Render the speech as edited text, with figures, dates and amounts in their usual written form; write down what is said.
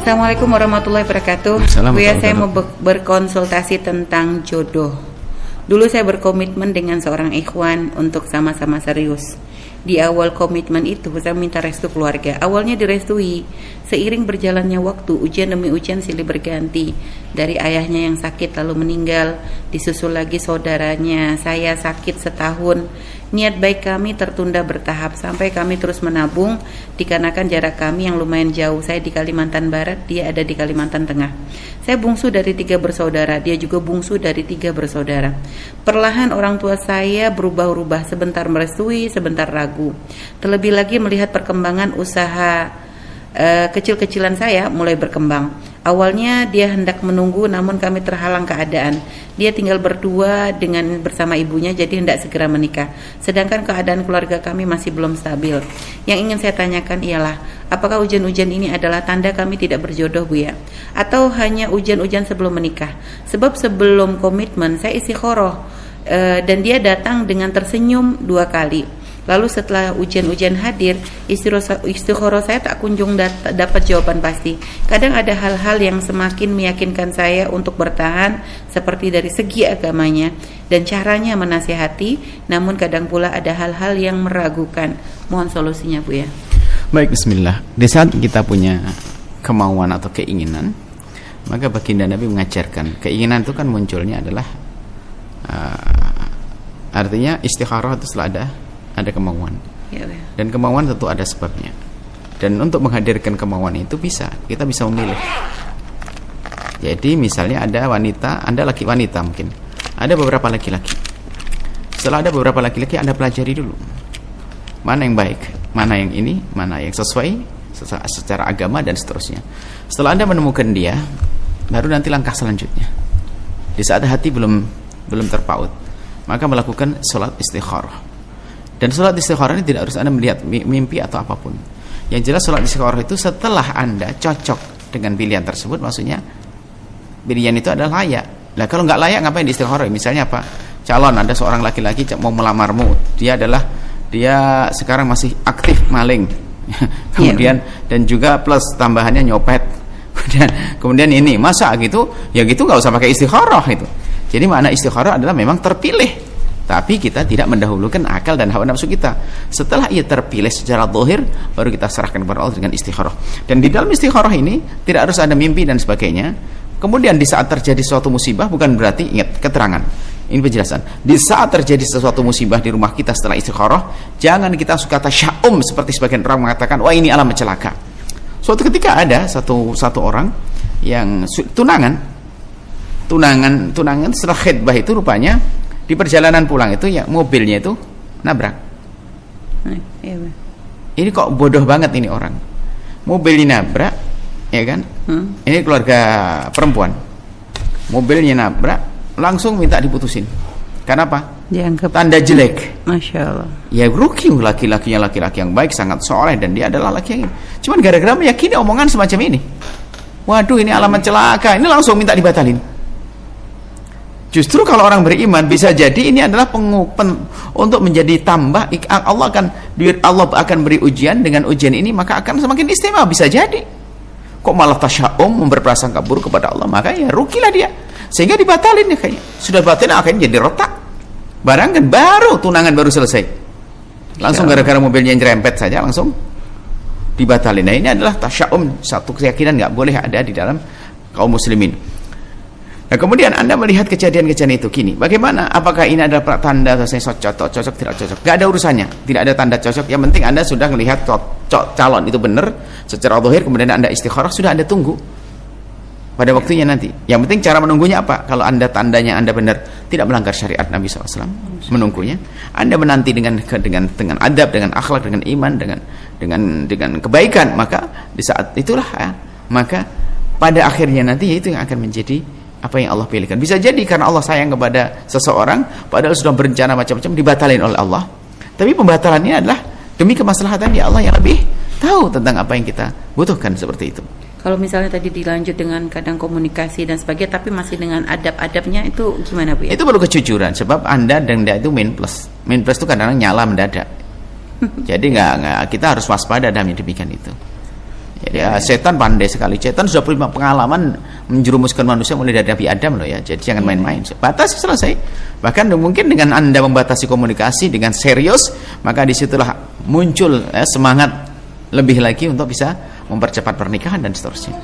Assalamualaikum warahmatullahi wabarakatuh. Buya, saya mau berkonsultasi tentang jodoh. Dulu saya berkomitmen dengan seorang ikhwan untuk sama-sama serius. Di awal komitmen itu saya minta restu keluarga. Awalnya direstui. Seiring berjalannya waktu, ujian demi ujian silih berganti. Dari ayahnya yang sakit lalu meninggal, disusul lagi saudaranya. Saya sakit setahun. Niat baik kami tertunda bertahap sampai kami terus menabung dikarenakan jarak kami yang lumayan jauh. Saya di Kalimantan Barat, dia ada di Kalimantan Tengah. Saya bungsu dari 3 bersaudara, dia juga bungsu dari 3 bersaudara. Perlahan orang tua saya berubah-ubah, sebentar merestui, sebentar ragu. Terlebih lagi melihat perkembangan usaha kecil-kecilan saya mulai berkembang. Awalnya dia hendak menunggu, namun kami terhalang keadaan. Dia tinggal berdua bersama ibunya, jadi hendak segera menikah. Sedangkan keadaan keluarga kami masih belum stabil. Yang ingin saya tanyakan ialah, apakah ujian-ujian ini adalah tanda kami tidak berjodoh, Bu ya? Atau hanya ujian-ujian sebelum menikah? Sebab sebelum komitmen saya istikharah dan dia datang dengan tersenyum 2 kali. Lalu setelah ujian-ujian hadir, istikharah saya tak kunjung dapat jawaban pasti. Kadang ada hal-hal yang semakin meyakinkan saya untuk bertahan, seperti dari segi agamanya dan caranya menasihati, namun kadang pula ada hal-hal yang meragukan. Mohon solusinya, Bu ya. Baik, bismillah. Di saat kita punya kemauan atau keinginan, maka baginda Nabi mengajarkan, keinginan itu kan munculnya adalah artinya istikharah itu setelah ada kemauan ya. Dan kemauan tentu ada sebabnya. Dan untuk menghadirkan kemauan itu kita bisa memilih. Jadi misalnya ada wanita, Anda laki wanita mungkin, ada beberapa laki-laki. Setelah ada beberapa laki-laki, Anda pelajari dulu mana yang baik, mana yang ini, mana yang sesuai secara agama dan seterusnya. Setelah Anda menemukan dia, baru nanti langkah selanjutnya. Di saat hati belum terpaut, maka melakukan sholat istikharah. Dan sholat istikharah ini tidak harus Anda melihat mimpi atau apapun. Yang jelas sholat istikharah itu setelah Anda cocok dengan pilihan tersebut, maksudnya pilihan itu adalah layak. Nah, kalau nggak layak ngapain di istikharah? Misalnya apa? Calon, ada seorang laki-laki mau melamarmu, dia sekarang masih aktif maling. Kemudian dan juga plus tambahannya nyopet. Kemudian ini, masa gitu? Ya gitu nggak usah pakai istikharah itu. Jadi makna istikharah adalah memang terpilih. Tapi kita tidak mendahulukan akal dan hawa nafsu kita. Setelah ia terpilih secara zahir, baru kita serahkan kepada Allah dengan istikharah. Dan di dalam istikharah ini tidak harus ada mimpi dan sebagainya. Kemudian di saat terjadi suatu musibah, bukan berarti, ingat keterangan, ini penjelasan. Di saat terjadi sesuatu musibah di rumah kita setelah istikharah, jangan kita suka tasya'um seperti sebagian orang mengatakan, wah ini alamat celaka. Suatu ketika ada satu orang yang tunangan setelah khidbah itu rupanya di perjalanan pulang itu ya mobilnya itu nabrak. Ini kok bodoh banget ini orang. Mobilnya nabrak, ya kan? Ini keluarga perempuan. Mobilnya nabrak, langsung minta diputusin. Kenapa? Dianggap tanda jelek. Masya Allah. Ya rugi laki-lakinya laki-laki yang baik, sangat soleh, dan dia adalah laki yang ini. Cuman gara-gara meyakini omongan semacam ini, waduh ini alamat celaka, ini langsung minta dibatalin. Justru kalau orang beriman bisa jadi ini adalah untuk menjadi tambah. Allah akan beri ujian, dengan ujian ini maka akan semakin istimewa, bisa jadi. Kok malah tasya'um, berprasangka buruk kepada Allah, maka ya rugilah dia, sehingga dibatalin ya kayaknya. Sudah batalin akhirnya jadi retak. Barangkan tunangan baru selesai, langsung gara-gara mobilnya nyerempet saja langsung dibatalin. Nah ini adalah tasya'um, satu keyakinan nggak boleh ada di dalam kaum muslimin. Nah kemudian Anda melihat kejadian-kejadian itu gini, bagaimana? Apakah ini adalah tanda rasanya cocok, tidak cocok? Gak ada urusannya, tidak ada tanda cocok. Yang penting Anda sudah melihat calon itu benar secara zahir, kemudian Anda istikharah, sudah Anda tunggu pada waktunya nanti. Yang penting cara menunggunya apa? Kalau Anda tandanya Anda benar, tidak melanggar syariat Nabi SAW, menunggunya. Anda menanti dengan adab, dengan akhlak, dengan iman, dengan kebaikan, maka di saat itulah maka pada akhirnya nanti itu yang akan menjadi apa yang Allah pilihkan. Bisa jadi karena Allah sayang kepada seseorang, padahal sudah berencana macam-macam, dibatalin oleh Allah. Tapi pembatalannya adalah demi kemaslahatan dia, Allah yang lebih tahu tentang apa yang kita butuhkan, seperti itu. Kalau misalnya tadi dilanjut dengan kadang komunikasi dan sebagainya, tapi masih dengan adab-adabnya, itu gimana, Bu ya? Itu perlu kejujuran, sebab Anda dan dia itu main plus itu kadang-kadang nyala mendadak. Jadi kita harus waspada dalam demikian itu. Jadi setan pandai sekali. Setan sudah punya pengalaman menjerumuskan manusia mulai dari Nabi Adam loh ya. Jadi jangan main-main. Batasi selesai. Bahkan mungkin dengan Anda membatasi komunikasi dengan serius, maka disitulah muncul semangat lebih lagi untuk bisa mempercepat pernikahan dan seterusnya.